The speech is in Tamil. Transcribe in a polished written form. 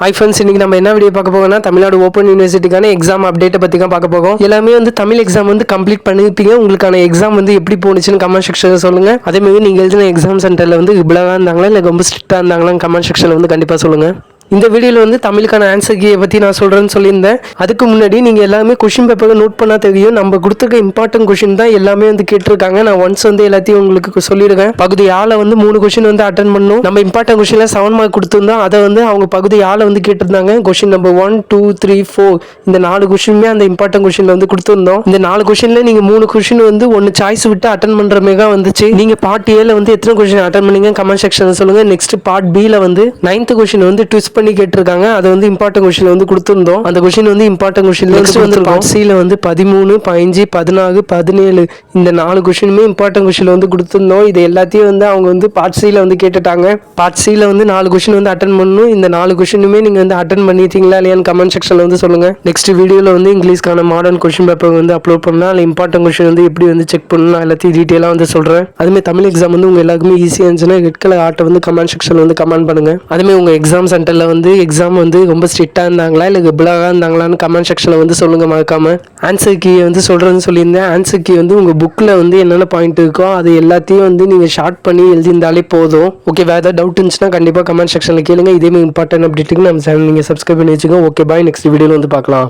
ஹாய் ஃப்ரெண்ட்ஸ், இன்னைக்கு நம்ம என்ன வீடியோ பார்க்க போகோம்னா தமிழ்நாடு ஓப்பன் யூனிவர்சிட்டிக்கான எக்ஸாம் அப்டேட்டை பற்றி தான் பார்க்க போகும். எல்லாமே வந்து தமிழ் எக்ஸாம் வந்து கம்ப்ளீட் பண்ணிருப்பீங்க. உங்களுக்கான எக்ஸாம் வந்து எப்படி போணுச்சுன்னு கமெண்ட் செக்ஷனில் சொல்லுங்க. அதே மாதிரி நீங்கள் எழுதின எக்ஸாம் சென்டரில் வந்து இவ்வளோ இருந்தாங்களா இல்லை ரொம்ப ஸ்ட்ரிக்டாக இருந்தாங்களான்னு கமெண்ட் செக்ஷனில் வந்து கண்டிப்பாக சொல்லுங்கள். இந்த வீடியோவில் வந்து தமிழுக்கான ஆன்சர் கீயை பற்றி நான் சொல்கிறேன்னு சொல்லியிருந்தேன். அதுக்கு முன்னாடி நீங்கள் எல்லாமே கொஷின் பேப்பரை நோட் பண்ணால் தெரியும். நம்ம கொடுத்துருக்க இம்பார்ட்டன்ட் கொஷின் தான் எல்லாமே வந்து கேட்டிருக்காங்க. நான் ஒன்ஸ் வந்து எல்லாத்தையும் உங்களுக்கு சொல்லிடுவேன். பகுதி ஆளை வந்து 3 கொஷின் வந்து அட்டன் பண்ணணும். நம்ம இம்பார்ட்டன்ட் கொஷினில் 7 மார்க் கொடுத்துருந்தோம். அதை வந்து அவங்க பகுதி ஆளை வந்து கேட்டிருந்தாங்க. கொஷின் நம்பர் 1, 2, 3, 4 இந்த 4 கொஷினுமே அந்த இம்பார்ட்டன்ட் கொஷினில் வந்து கொடுத்துருந்தோம். இந்த 4 கொஷினில் நீங்கள் 3 கொஷின் வந்து ஒன்று சாய்ஸ் விட்டு அட்டன் பண்ணுற மாதிரி வந்துச்சு. நீங்கள் பார்ட் ஏல வந்து எத்தனை கொஷின் அட்டன் பண்ணீங்க கமெண்ட் செக்ஷனில் சொல்லுங்கள். நெக்ஸ்ட் பார்ட் பியில் வந்து 9th கொஷின் வந்து ட்விஸ்ட் பண்ணி கேட்டிருக்காங்க. அது வந்து இம்பார்ட்டன்ட் கொஸ்டின் வந்து கொடுத்திருந்தோம். அந்த கொஸ்டின் வந்து இம்பார்ட்டன்ட் கொஸ்டின் வந்து பார்ட் சில வந்து 13, 15, 16, 17 இந்த 4 கொஸ்டினுமே இம்பார்ட்டன்ட் கொஸ்டின் வந்து கொடுத்திருந்தோம். இது எல்லாத்தையும் வந்து அவங்க வந்து பார்ட் சில வந்து கேட்டுட்டாங்க. பார்ட் சில வந்து 4 கொஸ்டின் வந்து அட்டன் பண்ணணும். இந்த 4 கொஸ்டினுமே நீங்க வந்து அட்டன் பண்ணிட்டீங்களா இல்லையான்னு கமெண்ட் செக்ஷன்ல வந்து சொல்லுங்க. நெக்ஸ்ட் வீடியோல வந்து இங்கிலீஷ்க்கான மாடர்ன் கொஸ்டின் பேப்பர் வந்து அப்லோட் பண்ணா அதுல இம்பார்ட்டன்ட் கொஸ்டின் வந்து எப்படி வந்து செக் பண்ணணும் எல்லாத்தையும் டீடைலா வந்து சொல்றேன். அதுமே தமிழ் எக்ஸாம் வந்து உங்க எல்லாருக்குமே ஈஸியா இருந்துச்சுன்னா ரெட் கலர் ஆர்ட்டை வந்து கமெண்ட் செக்ஷன்ல வந்து கமெண்ட் பண்ணுங்க. அதுமே உங்க எக்ஸாம் சென்டர்ல வந்து எக்ஸாம் வந்து ரொம்ப ஸ்ட்ரிக்டாக இருந்தாங்களா இல்லை ரெகுலராக இருந்தாங்களான்னு கமெண்ட் செக்ஷனில் வந்து சொல்லுங்கள். மறக்காமல் ஆன்சர் கீ வந்து சொல்கிறேன்னு சொல்லியிருந்தேன். ஆன்சர் கீ வந்து உங்கள் புக்கில் வந்து என்னென்ன பாயிண்ட் இருக்கோ அது எல்லாத்தையும் வந்து நீங்கள் ஷார்ட் பண்ணி எழுதியிருந்தாலே போதும். ஓகே, வேறு ஏதாவது டவுட் இருந்துச்சுன்னா கண்டிப்பாக கமெண்ட் செக்ஷனில் கேளுங்க. இதேமாதிரி இம்பார்ட்டன்ட் அப்டேட்டுக்கு நம்ம சேனல் நீங்கள் சப்ஸ்கிரைப் பண்ணி வச்சுக்கோங்க. ஓகே, பாய். நெக்ஸ்ட் வீடியோவில் வந்து பார்க்கலாம்.